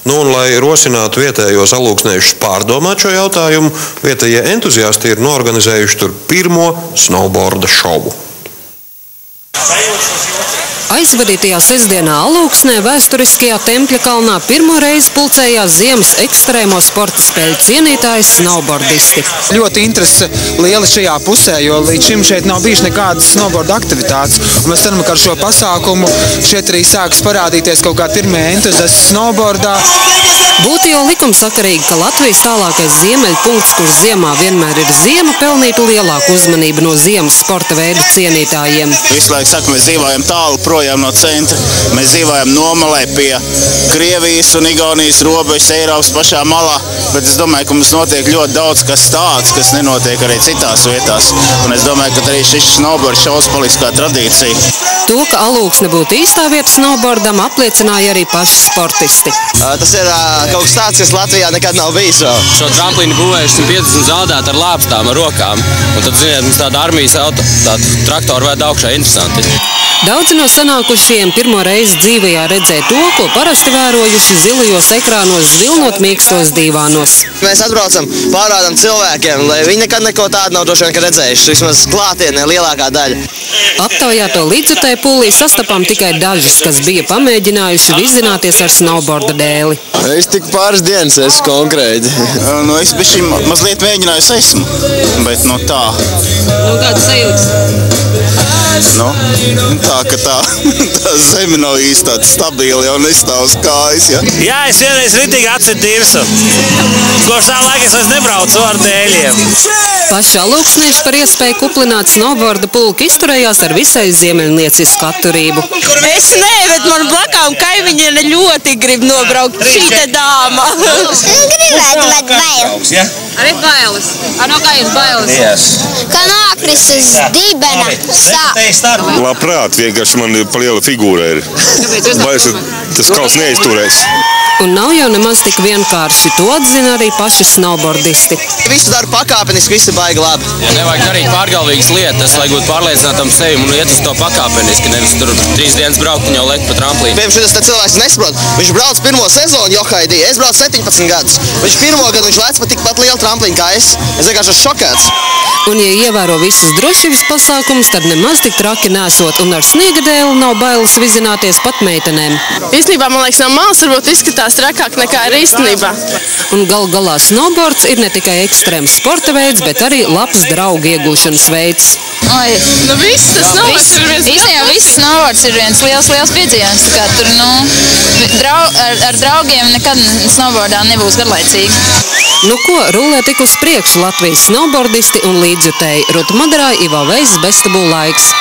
Nu, un, lai rosinātu vietējos alūksniešus pārdomāt šo jautājumu, vietējie entuziasti ir noorganizējuši tur pirmo snowboarda šovu. Aizvadītajā sestdienā Alūksnē vēsturiskajā Tempļa kalnā pirmo reizi pulcējās ziemas ekstrēmo sporta spēļu cienītāji snowboardisti. Ļoti interese liela šajā pusē, jo līdz šim šeit nav bijuši nekādas snowboarda aktivitātes. Un mēs ceram, ka ar šo pasākumu šeit arī sāks parādīties kaut kā pirmie entuziasti snowboardā. Būtu jau likumsakarīgi, ka Latvijas tālākais ziemeļpunkts, kur ziemā vienmēr ir ziema, pelnītu lielāku uzmanību no ziemas sporta veidu cienītājiem. Visu laiku saka, mēs dzīvojam tālu projām no centra. Mēs dzīvojam nomalē pie Krievijas un Igaunijas robežas, Eiropas pašā malā, bet es domāju, ka mums notiek ļoti daudz kas tāds, kas nenotiek arī citās vietās. Un es domāju, ka arī šis snowboard šovs paliks kā tradīcija. To, ka Alūksne būtu īstā vieta snowboardam, apliecināja arī paši sportisti. Tas ir kaut kas tāds, kas Latvijā nekad nav bijis vēl. Šo tramplīnu būvējuši 150 zaudēt ar lāpstām, ar rokām. Un tad, ziniet, mums tāda armijas traktoru vēd augšā interesanti. Daudzi no sanākušajiem pirmo reizi dzīvajā redzēja to, ko parasti vērojuši zilajos ekrānos vilnot mīkstos dīvānos. Mēs atbraucam, pārādam cilvēkiem, lai viņi nekad neko tādu nav droši vien redzējuši, vismaz klātienē lielākā daļa. Aptaujāto līdzjutēju pūlī sastapām tikai dažus, kas bija pamēģinājuši vizināties ar snowboarda dēli. Es tik pāris dienas esmu konkrēti. Es bišķi mazliet mēģinājis esmu, bet no tā. Kāds sajūtas? Tā, ka tā zeme nav īsti tāda stabila, jau nestāv uz kājas. Ja? Jā, es vienreiz ritīgi atceru tirsu. Kopš tā laika es vairs nebraucu ar dēļiem. Paši alūksnieši par iespēju kuplināt snowboarda pulku izturējās ar visai ziemeļniecisku atturību. Es nē, bet man blakām kaimiņiene ļoti grib nobraukt šī te dāma. Gribētu, bet bail. Arī bailes? No kā jūs bailes? Yes. Kā nākris uz dibena sāp. Labprāt, vienkārši man pa liela figūra ir. Bailes, tas kauls neizturēs. Un nav jau nemaz tik vienkārši, to atzina arī paši snowboardisti. Visu dara pakāpeniski, visi baigi labi. Nevajag darīt pārgalvīgas lietas, lai būtu pārliecinātam sevi un iet uz to pakāpeniski, nevis tur 3 dienas braukt un jau lekt pa tramplīnu. Piemēram, šis cilvēks nesaprot, viņš brauc pirmo sezonu Johaidī, es braucu 17 gadus. Viņš pirmo gadu viņš lēc pa tikpat lielu tramplīnu kā es. Es vienkārši esmu šokēts. Un, ja ievēro visus drošības pasākumus, tad nemaz tik traki nesot, un ar sniega dēli nav bailes vizināties pat meitenēm. Īstenībā, man liekas, no malas varbūt izskatās trakāk nekā ir īstenībā. Un gal galā snowboards ir ne tikai ekstrēms sporta veids, bet arī labs draugu iegūšanas veids. Viss tas snowboards ir viens. Īstenībā viss snowboards ir viens liels piedzīvojums. Ar draugiem nekad snowboardā nebūs garlaicīgi. Nu ko, rullē tik uz priekšu Latvijas snowboardisti un līdzjutēji. Ruta Madarāja, Ivo Veizes, Bestabū laiks.